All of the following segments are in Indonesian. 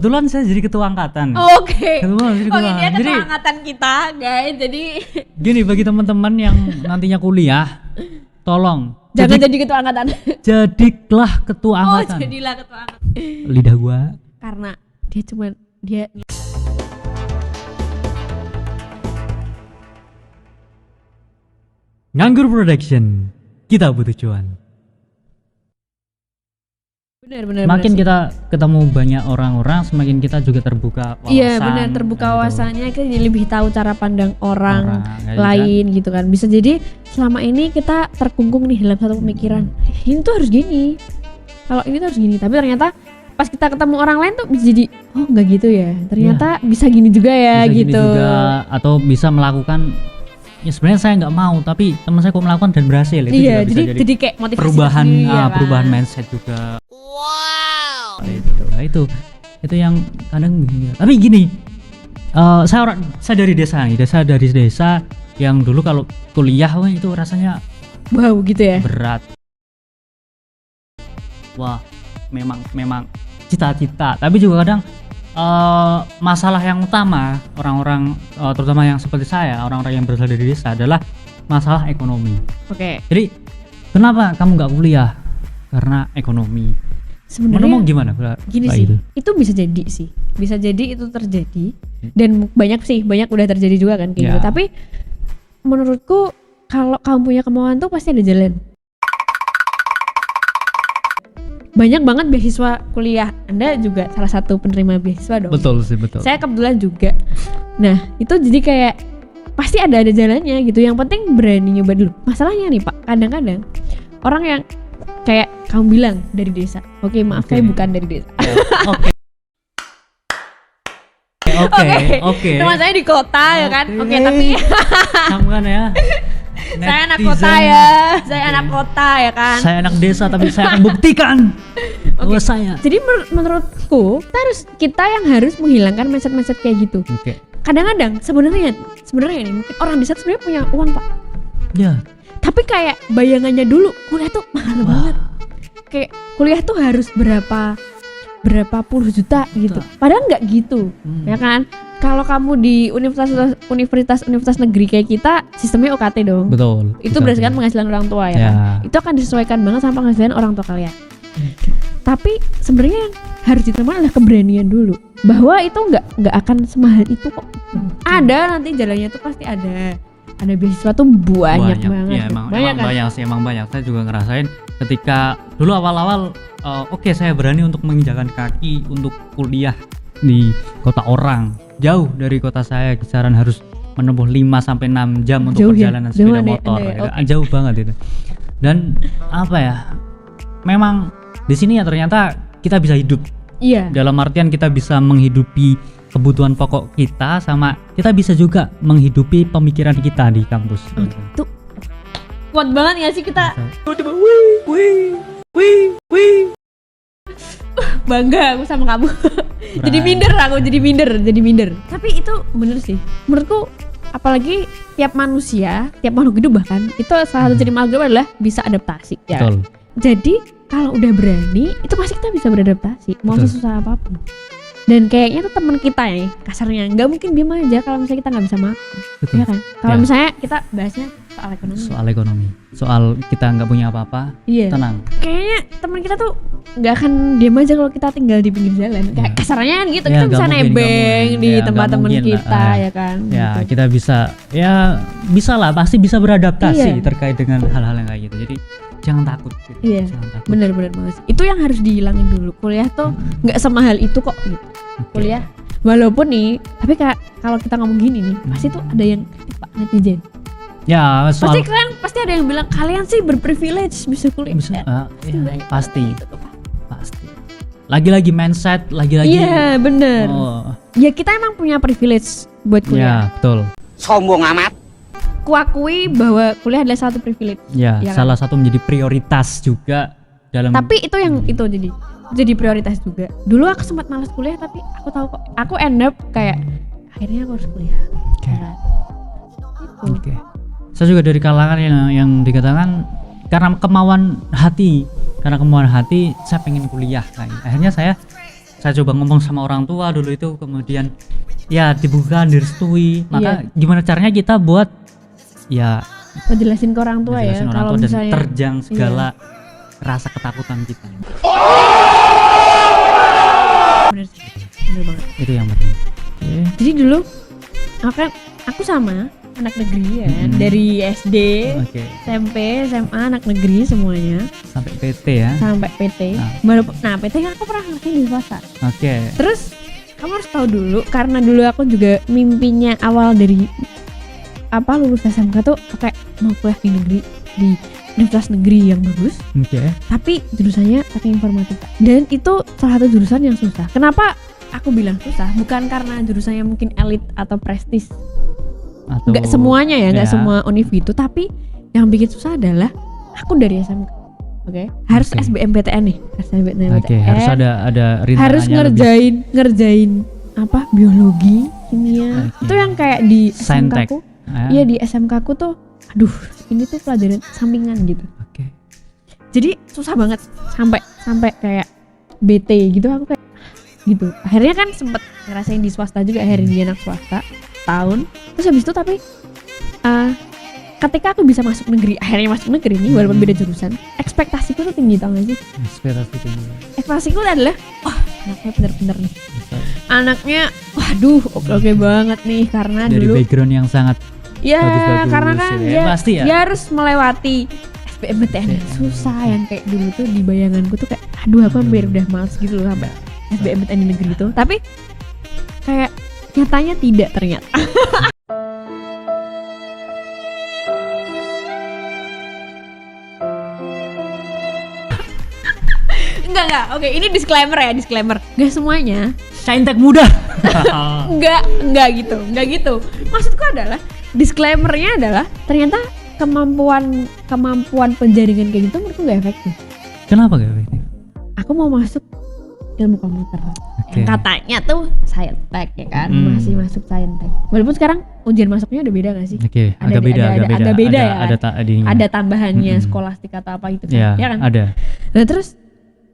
kebetulan saya jadi ketua angkatan. Oke. Kebetulan jadi Oh, ketua. ini dia Jadi ketua angkatan kita, guys. Jadi gini, bagi teman-teman yang nantinya kuliah, tolong jangan jadi ketua angkatan. jadilah ketua Oh, angkatan. jadilah ketua angkatan. Lidah gua. Karena dia Nganggur Production. Kita butuh cuan. benar. Semakin kita ketemu banyak orang-orang, semakin kita juga terbuka wawasan. Iya benar, terbuka gitu. wawasannya, kita jadi lebih tahu cara pandang orang kayak lain gitu kan. Bisa jadi selama ini kita terkungkung nih dalam satu pemikiran, ini tuh harus gini, kalau ini tuh harus gini, tapi ternyata pas kita ketemu orang lain tuh bisa jadi oh nggak gitu ya, ternyata bisa gini juga ya, bisa gitu gini juga, atau bisa melakukan ya sebenarnya saya nggak mau tapi teman saya kok melakukan dan berhasil, itu iya, juga bisa jadi kayak motivasi perubahan sendiri, ya kan? perubahan mindset juga. Wow. Itu yang kadang begini. Tapi gini, saya dari desa nih, dari desa yang dulu kalau kuliah itu rasanya wow gitu ya, berat. Wah, memang cita-cita, tapi juga kadang masalah yang utama orang-orang terutama yang seperti saya, orang-orang yang berasal dari desa adalah masalah ekonomi. Oke. Jadi kenapa kamu nggak kuliah? Karena ekonomi. Sebenarnya gimana? gini Pak sih, itu bisa jadi itu terjadi, dan banyak udah terjadi juga kan kayak gitu. Tapi menurutku kalau kamu punya kemauan tuh pasti ada jalan. Banyak banget beasiswa kuliah, Anda juga salah satu penerima beasiswa dong. Betul sih, betul. Saya kebetulan juga. Nah itu jadi kayak pasti ada jalannya gitu. Yang penting berani nyoba dulu. Masalahnya nih Pak, kadang-kadang orang yang kayak kamu bilang dari desa. Oke, maaf saya bukan dari desa. Oke. Rumah saya di kota ya kan. Oke, tapi kamu kan ya. saya anak kota ya. Saya anak kota ya kan. Saya anak desa, tapi saya akan buktikan bahwa saya. Jadi menurutku kita yang harus menghilangkan mindset kayak gitu. Oke. Kadang-kadang sebenarnya nih mungkin orang desa sebenarnya punya uang Pak. Ya. Tapi kayak bayangannya dulu kuliah tuh mahal banget. Kayak kuliah tuh harus berapa puluh juta gitu. Padahal nggak gitu, ya kan? Kalau kamu di universitas negeri kayak kita, sistemnya UKT dong. Betul. Itu berdasarkan penghasilan orang tua ya kan? Itu akan disesuaikan banget sama penghasilan orang tua kalian. Tapi sebenarnya yang harus diterima adalah keberanian dulu, bahwa itu nggak akan semahal itu kok. Ada nanti jalannya tuh pasti ada beasiswa tuh banyak banget. Ya, emang banyak. Saya juga ngerasain ketika dulu awal-awal saya berani untuk menginjakan kaki untuk kuliah di kota orang, jauh dari kota saya, kisaran harus menempuh 5-6 jam untuk perjalanan sepeda motor. Jauh banget itu. Dan memang di sini ya ternyata kita bisa hidup. Iya. Dalam artian kita bisa menghidupi kebutuhan pokok kita, sama kita bisa juga menghidupi pemikiran kita di kampus. Itu kuat banget gak sih kita? Bangga aku sama kamu. Jadi minder. Tapi itu bener sih. Menurutku apalagi tiap makhluk hidup bahkan itu salah satu ciri makhluk hidup adalah bisa adaptasi. Betul. Ya. Jadi kalau udah berani itu pasti kita bisa beradaptasi mau sesusah apapun. Dan kayaknya tuh teman kita ya kasarnya nggak mungkin diam aja kalau misalnya kita nggak bisa makan, ya kan? Kalau misalnya kita bahasnya soal ekonomi, soal kita nggak punya apa-apa, tenang. Kayaknya teman kita tuh nggak akan diam aja kalau kita tinggal di pinggir jalan. Kayak kasarnya gitu, kita bisa nebeng di tempat teman kita, ya kan? Ya gitu. Kita bisa lah, pasti bisa beradaptasi terkait dengan hal-hal yang kayak gitu. Jadi jangan takut gitu. Iya, benar-benar banget. Itu yang harus dihilangin dulu. Kuliah tuh nggak semahal itu kok gitu. Kuliah walaupun nih, tapi kalau kita ngomong gini nih, pasti tuh ada yang kritik Pak, netizen. Ya, pasti ada yang bilang kalian sih berprivilege bisa kuliah. Pasti. Lagi-lagi mindset, lagi-lagi. Iya, benar. Ya kita emang punya privilege buat kuliah. Ya, betul. Sombong amat. Kuakui bahwa kuliah adalah satu privilege. Ya, salah satu menjadi prioritas juga dalam. Tapi itu yang itu jadi prioritas juga. Dulu aku sempat malas kuliah, tapi aku tahu kok. Aku end up kayak akhirnya aku harus kuliah. Oke. Saya juga dari kalangan yang dikatakan karena kemauan hati saya pengen kuliah. Akhirnya saya saya coba ngomong sama orang tua dulu itu, kemudian ya dibuka, direstui. Maka gimana caranya kita buat ya Ngejelasin ke orang tua ya, kalau dan misalnya terjang segala rasa ketakutan kita. Bener sih, bener banget. Itu yang penting. Jadi dulu aku sama anak negeri ya, dari SD, SMP, SMA anak negeri semuanya. Sampai PT ya. Sampai PT. Nah PT kan aku pernah ngerasain di swasta. Terus kamu harus tahu dulu, karena dulu aku juga mimpinya awal dari lulus SMK tuh kayak mau kuliah di negeri, di universitas negeri yang bagus. Tapi jurusannya teknik informatika. Dan itu salah satu jurusan yang susah. Kenapa aku bilang susah? Bukan karena jurusannya mungkin elit atau prestis. Nggak semuanya ya, nggak semua univ itu, tapi yang bikin susah adalah aku dari SMK. Harus SBMPTN nih, harus ada harus ngerjain apa biologi, kimia. Itu yang kayak di SMK aku. Iya, di SMK aku tuh aduh, ini tuh pelajaran sampingan gitu. Jadi susah banget sampai kayak bete gitu aku kayak gitu. Akhirnya kan sempet ngerasain di swasta juga, akhirnya di anak swasta tahun. Terus habis itu tapi ketika aku bisa masuk negeri, akhirnya masuk negeri nih walaupun beda jurusan, ekspektasiku tuh tinggi, tau gak sih? Ekspektasiku adalah wah, anaknya bener-bener nih. Anaknya waduh oke banget nih, karena dari dulu background yang sangat bagus-bagus, karena kan pasti dia harus melewati SBMPTN yang susah, yang kayak dulu tuh di bayanganku tuh kayak aduh aku hampir udah males gitu loh sampai SBMPTN di negeri itu. Tapi kayak nyatanya tidak ternyata. Enggak. Oke, ini disclaimer. Gak semuanya Saintek muda. Enggak gitu. Maksudku adalah disclaimernya adalah ternyata kemampuan penjaringan kayak gitu menurutku gak efektif. Kenapa gak efektif? Aku mau masuk ilmu komputer. Yang katanya tuh Saintek ya kan, masih masuk Saintek. Walaupun sekarang ujian masuknya udah beda gak sih? Agak beda ya. Ada tambahannya skolastik atau apa gitu kan? Ya kan? Ada. Nah terus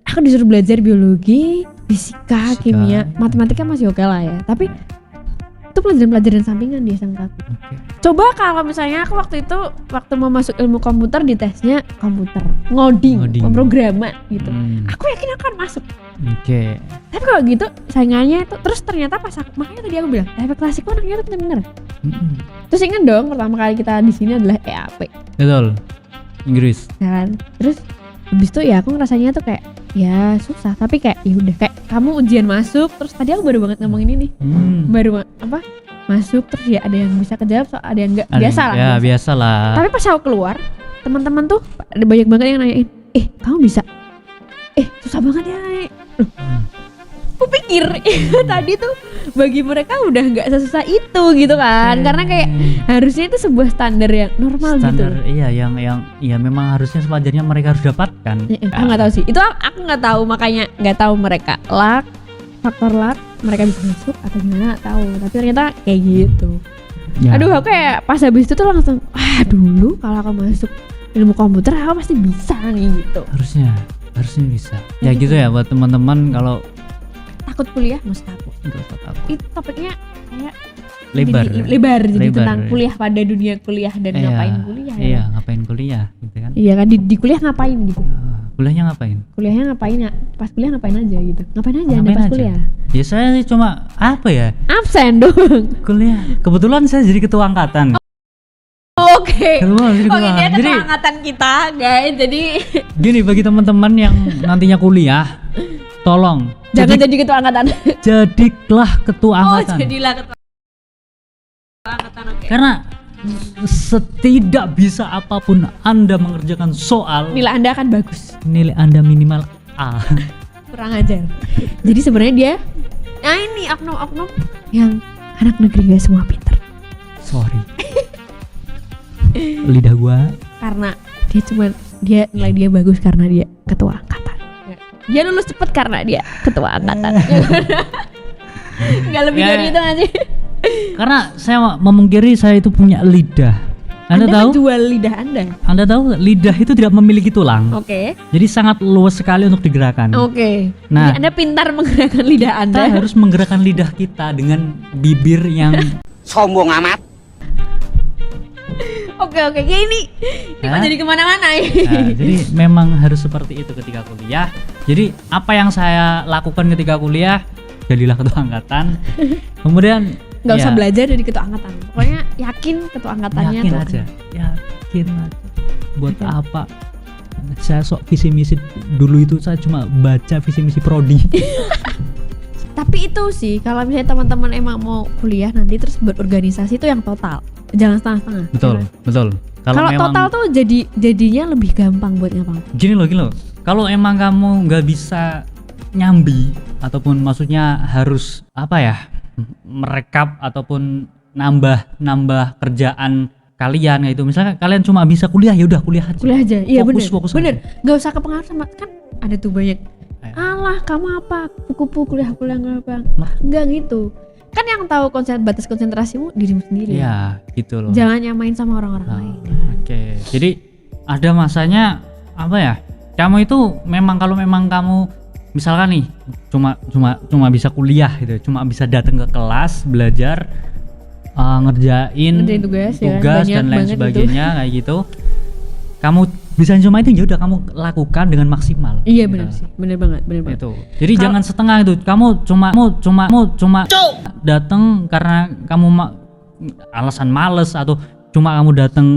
aku disuruh belajar biologi, fisika, kimia, matematika masih oke lah ya. Tapi itu pelajaran sampingan di SMK aku. Coba kalau misalnya aku waktu mau masuk ilmu komputer, di tesnya komputer, ngoding. Pemrograman gitu. Aku yakin aku akan masuk. Tapi kalau gitu saingannya itu, terus ternyata pas makanya tadi aku bilang efek klasik anaknya tuh bener. Terus ingat dong pertama kali kita di sini adalah EAP. Betul. Inggris. Kan? Terus habis itu ya aku ngerasanya tuh kayak ya susah, tapi kayak ya udah kayak kamu ujian masuk, terus tadi aku baru banget ngomongin ini. Baru masuk terus ya ada yang bisa kejawab, ada yang enggak, biasa lah. Tapi pas aku keluar, teman-teman tuh ada banyak banget yang nanyain, kamu bisa? Susah banget ya. Aku pikir tadi tuh bagi mereka udah nggak sesusah itu gitu kan, karena kayak harusnya itu sebuah standar yang normal gitu. Iya, yang memang harusnya sewajarnya mereka harus dapatkan. Aku nggak tahu sih, itu aku nggak tahu, makanya nggak tahu mereka faktor luck mereka bisa masuk atau gimana nggak tahu, tapi ternyata kayak gitu. Aduh, aku kayak pas habis itu tuh langsung dulu kalau aku masuk ilmu komputer aku pasti bisa nih gitu. Harusnya bisa. Ya gitu ya buat teman-teman, kalau takut kuliah mesti takut. Itu topiknya kayak lebar jadi tentang kuliah pada dunia kuliah dan ngapain kuliah. Iya, ngapain kuliah gitu kan. Iya kan, di kuliah ngapain gitu. Kuliahnya ngapain? Kuliahnya ngapain ya? Pas kuliah ngapain aja gitu. Ngapain aja Anda pas kuliah? Ya saya cuma absen dong. Kuliah. Kebetulan saya jadi ketua angkatan. Oke. Ini ada ketua angkatan kita, guys. Jadi gini, bagi teman-teman yang nantinya kuliah, tolong jangan jadi ketua angkatan. Jadilah ketua angkatan. Jadilah ketua angkatan. Okay. Karena setidak bisa apapun Anda mengerjakan soal, nilai Anda akan bagus. Nilai Anda minimal A. Kurang ajar. Jadi sebenarnya dia, ini oknum yang anak negeri gak semua pintar. Sorry. Lidah gua. Karena dia nilai dia bagus karena dia ketua angkatan. Dia lulus cepet karena dia ketua angkatan. Gak lebih dari itu aja. Karena saya memungkiri saya itu punya lidah Anda tahu? menjual lidah Anda. Anda tahu lidah itu tidak memiliki tulang. Oke. Jadi sangat luas sekali untuk digerakkan. Oke. Nah, Jadi Anda pintar menggerakkan lidah kita Anda. harus menggerakkan lidah kita dengan bibir yang Sombong amat. Oke, ini kok jadi kemana-mana ya. Nah, jadi memang harus seperti itu ketika kuliah. Jadi apa yang saya lakukan ketika kuliah, jadilah ketua angkatan. Kemudian Nggak usah ya, belajar dari ketua angkatan. Pokoknya yakin ketua angkatannya yakin tuh. aja, yakin aja. Buat Oke. apa? Saya sok visi misi dulu itu saya cuma baca visi misi prodi. Tapi itu sih kalau misalnya teman-teman emang mau kuliah nanti terus berorganisasi itu yang total. Jangan setengah-setengah. Betul, ya kan? betul. Kalau memang- total tuh jadinya lebih gampang buat ngapa. gini loh. Kalau emang kamu nggak bisa nyambi ataupun maksudnya harus apa ya, merekap ataupun nambah kerjaan kalian gitu. Misalnya kalian cuma bisa kuliah, ya udah kuliah aja. Kuliah aja. Iya bener. Fokus Bener. aja. Gak usah kepengaruh sama kan ada tuh banyak. Ayo. Alah kamu apa? Kupu kuliah. Nah. Enggak gitu. Kan yang tahu batas konsentrasimu dirimu sendiri. Iya, gitu loh. Jangan nyamain sama orang-orang Nah, lain. Oke. Jadi ada masanya apa ya? Kamu itu memang kalau memang kamu misalkan nih cuma bisa kuliah gitu, cuma bisa datang ke kelas, belajar, ngerjain tugas ya, tugas banyak dan lain banget sebagainya kayak gitu. Kamu bisa cuma itu, ya udah kamu lakukan dengan maksimal. Iya gitu. benar sih. Bener banget. Itu. Jadi jangan setengah itu. Kamu cuma datang karena kamu alasan males atau cuma kamu datang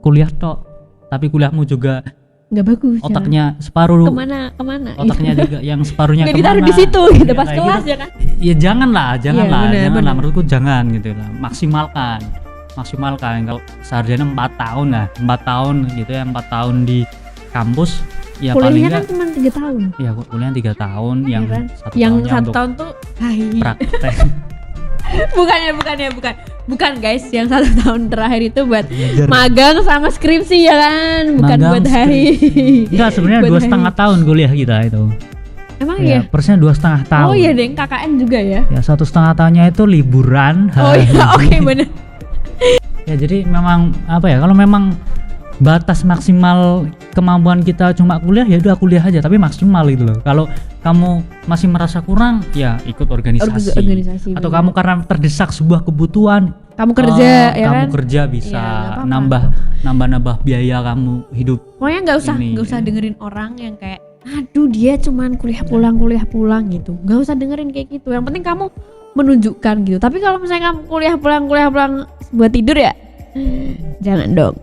kuliah tok, tapi kuliahmu juga Nggak bagus. otaknya separuh, Kemana? otaknya juga yang separuhnya Nggak kemana? ditaruh di situ gitu Ya, pas kayak kelas gitu. ya kan. Ya janganlah, Iya, benar. menurutku jangan gitu lah. Maksimalkan kalau sarjana 4 tahun lah, 4 tahun gitu ya, 4 tahun di kampus ya paling Kuliahnya kan enggak cuma 3 tahun. ya kuliah 3 tahun yang Iya kan? satu Yang tahunnya 1 untuk tahun tuh hai. praktek. Bukan guys, yang 1 tahun terakhir itu buat Belajar. magang sama skripsi ya kan, bukan Magang, buat hari. Enggak, sebenarnya Buat 2,5 tahun kuliah kita itu. Emang Ya, ya? persnya 2,5 tahun. Oh iya deng, KKN juga ya. Ya 1,5 tahunnya itu liburan. Oh iya, oke bener. Ya jadi memang apa ya, kalau memang batas maksimal kemampuan kita cuma kuliah, ya udah kuliah aja tapi maksimal gitu loh. Kalau kamu masih merasa kurang, ya ikut organisasi. Organisasi, Atau bener. kamu karena terdesak sebuah kebutuhan, Kamu kerja ya kamu kan. kerja bisa Iya, nggak nambah biaya kamu hidup. Pokoknya nggak usah Ini. dengerin orang yang kayak aduh dia cuman kuliah pulang gitu. Nggak usah dengerin kayak gitu. Yang penting kamu menunjukkan gitu. Tapi kalau misalnya kamu kuliah pulang buat tidur ya, jangan dong.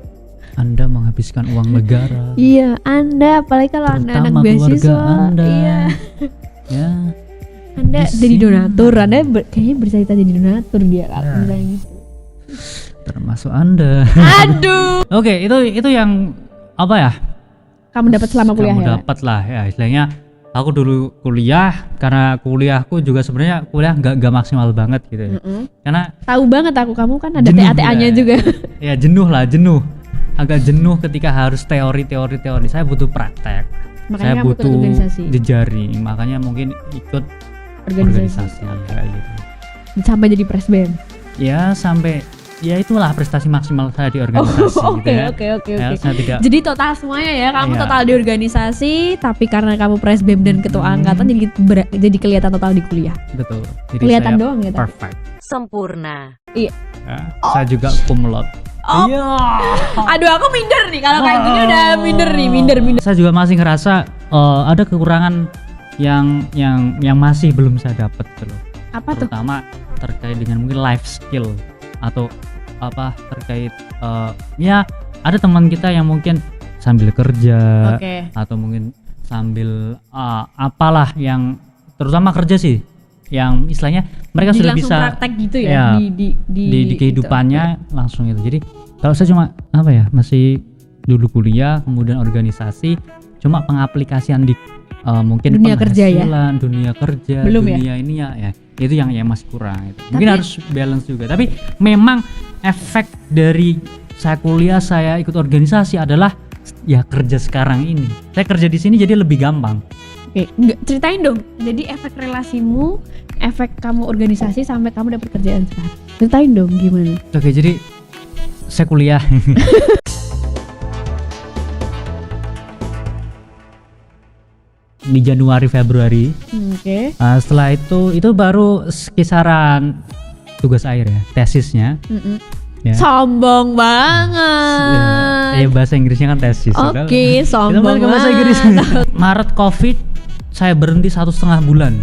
Anda menghabiskan uang negara. Iya, Anda apalagi kalau Anda anak Terutama keluarga beasiswa. Anda. Iya. Ya. Anda Di jadi sini. donatur. Anda kayaknya bercerita jadi donatur dia kalau Ya. misalnya gitu. Termasuk Anda. Aduh. Oke, itu yang apa ya? Kamu dapat selama kuliah Kamu ya? dapat lah ya, istilahnya aku dulu kuliah, karena kuliahku juga sebenarnya kuliah nggak maksimal banget gitu ya. Mm-mm. Karena Tahu banget kamu kan ada Jenuh TA-TA-nya ya. juga. ya jenuh, agak jenuh ketika harus teori. Saya butuh praktek, Makanya saya kamu ikut butuh organisasi. jejaring, makanya mungkin ikut organisasi kayak gitu. Sampai jadi presbem. Ya sampai ya itulah prestasi maksimal saya di organisasi gitu ya. Oke. Ya, saya tidak Jadi total semuanya ya, kamu Iya. total di organisasi, tapi karena kamu presbem dan ketua angkatan jadi kelihatan total di kuliah. betul. Jadi Kelihatan saya doang ya tapi. perfect. Sempurna. Ya, saya juga cum laude. Oh. Iya. Aduh, aku minder nih kalau kayak gini udah minder. Saya juga masih ngerasa ada kekurangan yang masih belum saya dapat gitu loh. Apa tuh? Terutama terkait dengan mungkin life skill atau apa terkait ya ada teman kita yang mungkin sambil kerja Oke. atau mungkin sambil apalah yang terutama kerja sih yang istilahnya mereka Jadi sudah langsung bisa praktek gitu ya, ya, di di kehidupannya langsung itu. Jadi kalau saya cuma apa ya masih dulu kuliah kemudian organisasi cuma pengaplikasian di mungkin Dunia kerja ya? penghasilan, dunia kerja, Belum ya? dunia ini ya itu yang masih kurang itu. Mungkin harus balance juga. Tapi memang efek dari saya kuliah saya ikut organisasi adalah ya kerja sekarang ini. Saya kerja di sini jadi lebih gampang. Oke, ceritain dong. Jadi efek relasimu, efek kamu organisasi sampai kamu dapat kerjaan sekarang. Ceritain dong gimana? Oke, jadi saya kuliah. Di Januari Februari. Oke. Setelah itu baru kisaran tugas akhir ya, tesisnya. Ya. Sombong banget. Ya bahasa Inggrisnya kan tesis. Oke, Kita sombong balik ke bahasa Inggris. banget. Maret Covid saya berhenti 1,5 bulan.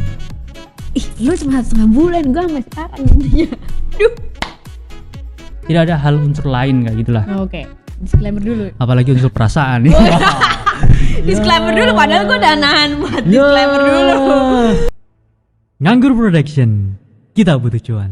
Ih, lu cuma 1,5 bulan, gua sampai sekarang intinya. Aduh. Tidak ada hal unsur lain kayak gitulah. Oke, disclaimer dulu. Apalagi unsur perasaan. Disclaimer dulu, padahal gua udah nahan buat disclaimer dulu. Nganggur Production. Kita butuh cuan.